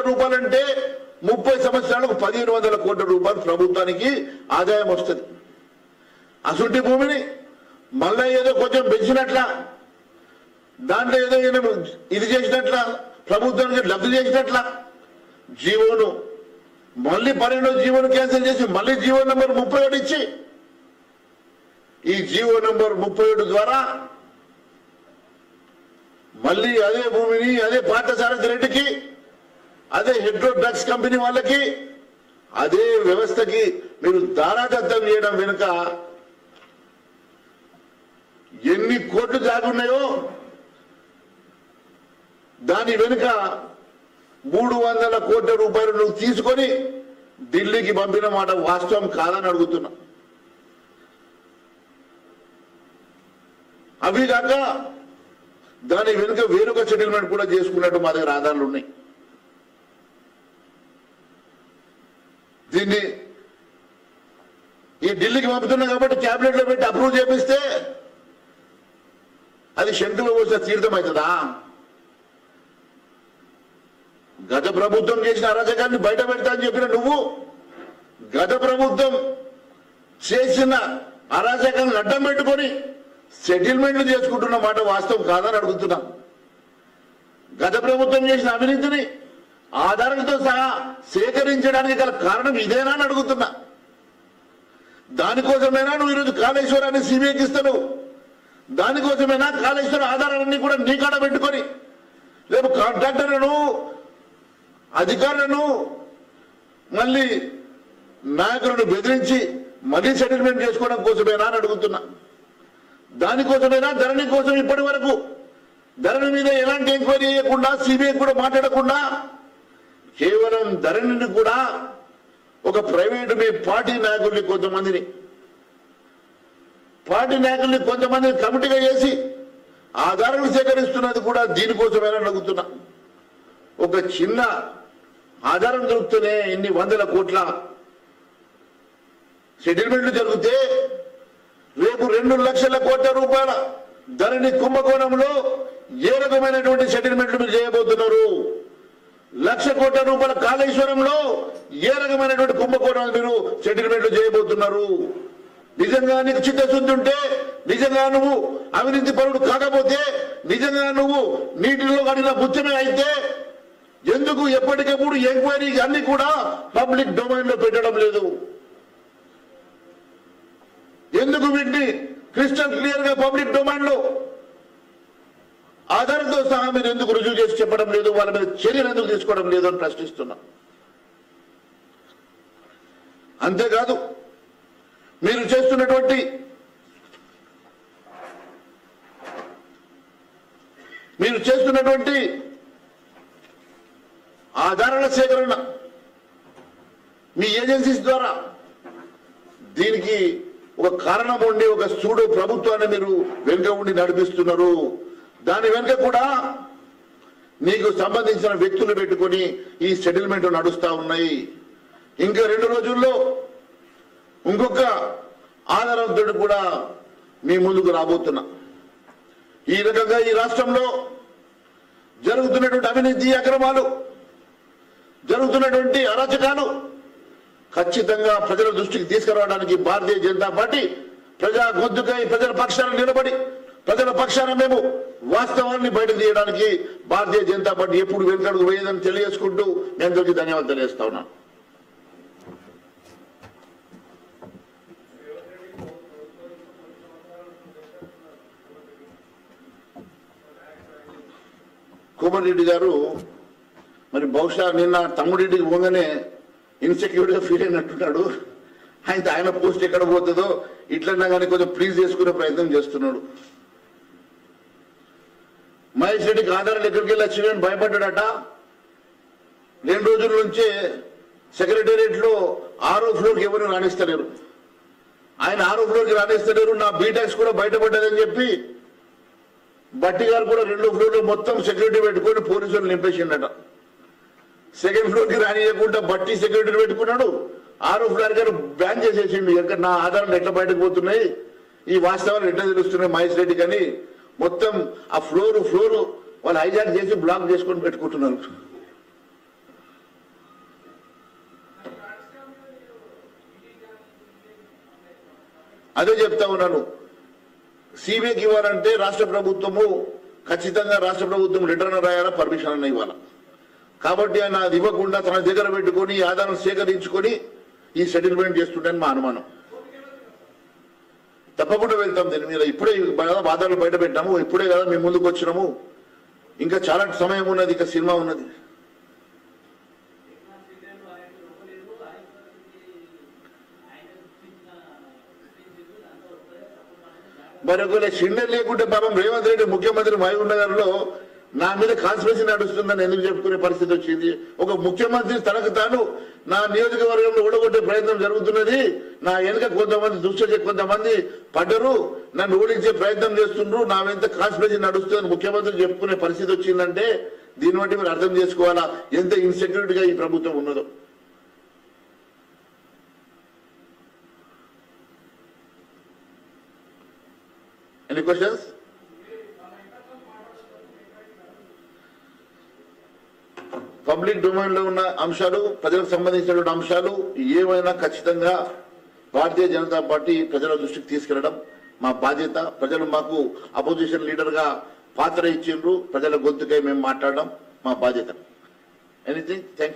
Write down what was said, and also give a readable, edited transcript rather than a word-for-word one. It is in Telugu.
రూపాయలంటే 30 సంవత్సరాలకు 1500 కోట్ల రూపాయలు ప్రభుత్వానికి ఆదాయం వస్తుంది. అసలు భూమిని మళ్ళా ఏదో కొంచెం పెంచినట్ల, దాంట్లో ఏదో ఇది చేసినట్ల, ప్రభుత్వానికి లబ్ధి చేసినట్ల జీవోను మళ్ళీ 12వ జీవోను క్యాన్సిల్ చేసి మళ్ళీ జీవో నంబర్ 37 ఇచ్చి ఈ జీవో నంబర్ 37 ద్వారా మళ్ళీ అదే భూమిని అదే పార్థసారథి రెడ్డికి, అదే హెడ్రో డ్రగ్స్ కంపెనీ వాళ్ళకి, అదే వ్యవస్థకి మీరు దారాదత్తం చేయడం వెనుక ఎన్ని కోట్లు దాగున్నాయో దాని వెనుక 300 కోట్ల రూపాయలు నువ్వు తీసుకొని ఢిల్లీకి పంపిన మాట వాస్తవం కాదని అడుగుతున్నా. అవి కాక దాని వెనుక వేరొక సెటిల్మెంట్ కూడా చేసుకున్నట్టు మా దగ్గర ఆధారాలు ఉన్నాయి. దీన్ని ఈ ఢిల్లీకి పంపుతున్నా కాబట్టి క్యాబినెట్ లో పెట్టి అప్రూవ్ చేపిస్తే అది శంకులో పోసిన తీర్థం అవుతుందా? గత ప్రభుత్వం చేసిన అరాచకాన్ని బయట పెడతా అని చెప్పిన నువ్వు గత ప్రభుత్వం చేసిన అరాచకాన్ని అడ్డం పెట్టుకొని సెటిల్మెంట్లు చేసుకుంటున్న మాట వాస్తవం కాదని అడుగుతున్నాం. గత ప్రభుత్వం చేసిన అవినీతిని ఆధారాలతో సహా సేకరించడానికి గల కారణం ఇదేనా అని అడుగుతున్నా. దానికోసమైనా నువ్వు ఈరోజు కాళేశ్వరాన్ని సిబిఐకి ఇస్తావు, దానికోసమైనా కాళేశ్వరం ఆధారాలన్నీ కూడా నీ కాడ పెట్టుకొని రేపు కాంట్రాక్టర్లను అధికారులను మళ్ళీ నాయకులను బెదిరించి మళ్ళీ సెటిల్మెంట్ చేసుకోవడం కోసమేనా అని అడుగుతున్నా. దానికోసమైనా ధరణి కోసం ఇప్పటి వరకు ధరణి మీద ఎలాంటి ఎంక్వైరీ చేయకుండా సిబిఐ కూడా మాట్లాడకుండా కేవలం ధరణిని కూడా ఒక ప్రైవేటు మీ పార్టీ నాయకుల్ని కొంతమందిని కమిటీగా చేసి ఆధారాలు సేకరిస్తున్నది కూడా దీనికోసమేనా అడుగుతున్నా. ఒక చిన్న ఆధారం దొరుకుతూనే ఇన్ని 100 కోట్ల సెటిల్మెంట్లు జరిగితే రేపు 2 లక్షల కోట్ల రూపాయల ధరణి కుంభకోణంలో ఏ రకమైనటువంటి సెటిల్మెంట్లు మీరు చేయబోతున్నారు? 1,00,000 కోట్ల రూపాయల కాళేశ్వరంలో ఏ రకమైనటువంటి కుంభకోణాలు మీరు సెటిల్మెంట్లు చేయబోతున్నారు? నిజంగా నీకు చిత్తశుద్ధి ఉంటే, నిజంగా నువ్వు అవినీతి పరుడు కాకపోతే, నిజంగా నువ్వు నీటిలో కడిగిన బుచ్చమే అయితే ఎందుకు ఎప్పటికప్పుడు ఎంక్వైరీ అన్ని కూడా పబ్లిక్ డొమైన్ లో పెట్టడం లేదు? ఎందుకు వీటిని క్రిస్టల్ క్లియర్ గా పబ్లిక్ డొమైన్ లో ఆధారంతో సహా మీరు ఎందుకు రుజువు చేసి చెప్పడం లేదు? వాళ్ళ మీద చర్యలు ఎందుకు తీసుకోవడం లేదు అని ప్రశ్నిస్తున్నా. అంతేకాదు మీరు చేస్తున్నటువంటి ఆధారాల సేకరణ మీ ఏజెన్సీస్ ద్వారా దీనికి ఒక కారణం ఉండి ఒక సూడో ప్రభుత్వాన్ని మీరు వెనుక ఉండి నడిపిస్తున్నారు. దాని వెనుక కూడా నీకు సంబంధించిన వ్యక్తులు పెట్టుకొని ఈ సెటిల్మెంట్ నడుస్తా ఉన్నాయి. ఇంకా 2 రోజుల్లో ఇంకొక ఆధారంతో కూడా మీ ముందుకు రాబోతున్నా. ఈ రకంగా ఈ రాష్ట్రంలో జరుగుతున్నటువంటి అవినీతి అక్రమాలు, జరుగుతున్నటువంటి అరాచకాలు ఖచ్చితంగా ప్రజల దృష్టికి తీసుకురావడానికి భారతీయ జనతా పార్టీ ప్రజా గొంతుకై ప్రజల పక్షాన నిలబడి ప్రజల పక్షాన మేము వాస్తవాన్ని బయట తీయడానికి భారతీయ జనతా పార్టీ ఎప్పుడు వెనుకడుగు వేయదని తెలియజేసుకుంటూ నేను అందరికీ ధన్యవాదాలు తెలియజేస్తా ఉన్నాను. కుమార్ రెడ్డి గారు మరి బహుశా నిన్న తమ్ముడింటికి పోగానే ఇన్సెక్యూర్గా ఫీల్ అయినట్టున్నాడు. ఆయన పోస్ట్ ఎక్కడ పోతుందో ఇట్లన్నా కానీ కొంచెం ప్లీజ్ చేసుకునే ప్రయత్నం చేస్తున్నాడు. మహేష్ రెడ్డికి ఆధారాలు ఎక్కడికి వెళ్ళి వచ్చినాయని భయపడ్డాడట. 2 రోజుల నుంచే సెక్రటేరియట్ లో 6వ ఫ్లోర్కి ఎవరు రాణిస్తలేరు. ఆయన 6వ ఫ్లోర్కి రాణిస్తలేరు. నా బీటాక్స్ కూడా బయటపడ్డదని చెప్పి బట్టి గారు కూడా 2వ ఫ్లోర్ లో మొత్తం సెక్యూరిటీ పెట్టుకొని పోలీసులు నింపేసిండట. 2nd ఫ్లోర్కి రానియకుండా బట్టి సెక్యూరిటీ పెట్టుకున్నాడు. 6వ ఫ్లోర్ గారు బ్యాన్ చేసేసిండు. ఎక్కడ నా ఆధారాలు ఎట్లా బయటకు పోతున్నాయి, ఈ వాస్తవాలు ఎట్లా తెలుస్తున్నాయి మహేష్ రెడ్డి కానీ మొత్తం ఆ ఫ్లోర్ వాళ్ళు హైజాక్ చేసి బ్లాక్ చేసుకొని పెట్టుకుంటున్నారు. అదే చెప్తా ఉన్నాను. సిబిఐకి ఇవ్వాలంటే రాష్ట్ర ప్రభుత్వము ఖచ్చితంగా రాష్ట్ర ప్రభుత్వం రిటర్న్ రాయాలా, పర్మిషన్ అన్న ఇవ్వాలా. కాబట్టి ఆయన అది ఇవ్వకుండా తన దగ్గర పెట్టుకొని ఆధారం సేకరించుకొని ఈ సెటిల్మెంట్ చేస్తుండని మా అనుమానం. తప్పకుండా వెళ్తాం దీని మీద. ఇప్పుడే వాదాలు బయట పెట్టాము, ఇప్పుడే కదా మేము ముందుకు వచ్చినాము. ఇంకా చాలా సమయం ఉన్నది, ఇంకా సినిమా ఉన్నది. మరి ఒకవేళ షిండర్ లేకుంటే పాపం రేవంత్ రెడ్డి ముఖ్యమంత్రి మహబూబ్ నగర్ లో నా మీద కాన్స్పిరసీ నడుస్తుందని ఎందుకు చెప్పుకునే పరిస్థితి వచ్చింది? ఒక ముఖ్యమంత్రి తనకు తాను నా నియోజకవర్గంలో ఓడగొట్టే ప్రయత్నం జరుగుతున్నది, నా వెనుక కొంతమంది పడ్డరు, నన్ను ఓడించే ప్రయత్నం చేస్తుండ్రు, నా వెంట కాన్స్పిరసీ నడుస్తుందని ముఖ్యమంత్రి చెప్పుకునే పరిస్థితి వచ్చిందంటే దీన్ని బట్టి మీరు అర్థం చేసుకోవాలా ఎంత ఇన్సెక్యూరిటీగా ఈ ప్రభుత్వం ఉన్నదో. Any questions? పబ్లిక్ డొమైన్ లో ఉన్న అంశాలు, ప్రజలకు సంబంధించినటువంటి అంశాలు ఏమైనా ఖచ్చితంగా భారతీయ జనతా పార్టీ ప్రజల దృష్టికి తీసుకెళ్లడం మా బాధ్యత. ప్రజలు మాకు అపోజిషన్ లీడర్ గా పాత్ర ఇచ్చిండ్రు, ప్రజల గొంతుకై మేము మాట్లాడడం మా బాధ్యత. ఎనీథింగ్? Thank you.